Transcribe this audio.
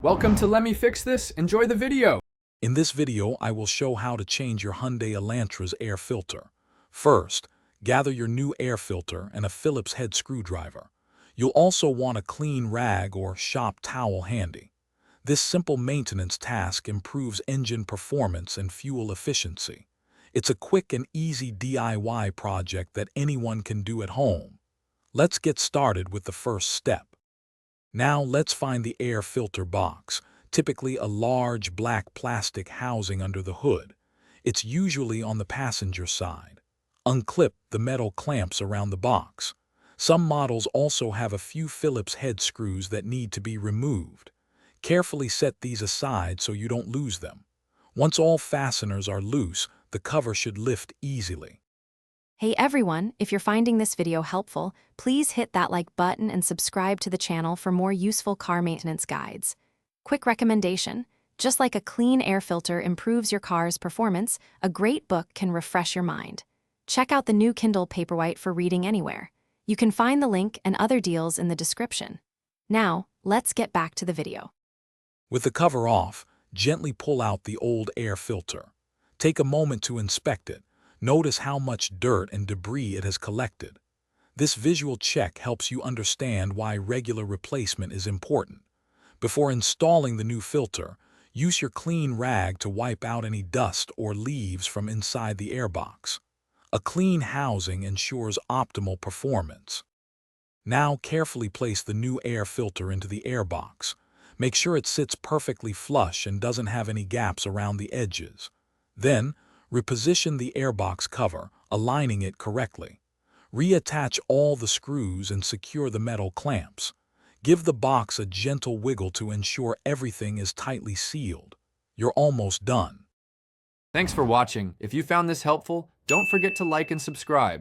Welcome to Let Me Fix This. Enjoy the video. In this video, I will show how to change your Hyundai Elantra's air filter. First, gather your new air filter and a Phillips head screwdriver. You'll also want a clean rag or shop towel handy. This simple maintenance task improves engine performance and fuel efficiency. It's a quick and easy DIY project that anyone can do at home. Let's get started with the first step. Now let's find the air filter box, typically a large black plastic housing under the hood. It's usually on the passenger side. Unclip the metal clamps around the box. Some models also have a few Phillips head screws that need to be removed. Carefully set these aside so you don't lose them. Once all fasteners are loose, the cover should lift easily. Hey everyone, if you're finding this video helpful, please hit that like button and subscribe to the channel for more useful car maintenance guides. Quick recommendation: just like a clean air filter improves your car's performance, a great book can refresh your mind. Check out the new Kindle Paperwhite for reading anywhere. You can find the link and other deals in the description. Now, let's get back to the video. With the cover off, gently pull out the old air filter. Take a moment to inspect it. Notice how much dirt and debris it has collected. This visual check helps you understand why regular replacement is important. Before installing the new filter, use your clean rag to wipe out any dust or leaves from inside the airbox. A clean housing ensures optimal performance. Now carefully place the new air filter into the airbox. Make sure it sits perfectly flush and doesn't have any gaps around the edges. Then, reposition the airbox cover, aligning it correctly. Reattach all the screws and secure the metal clamps. Give the box a gentle wiggle to ensure everything is tightly sealed. You're almost done. Thanks for watching. If you found this helpful, don't forget to like and subscribe.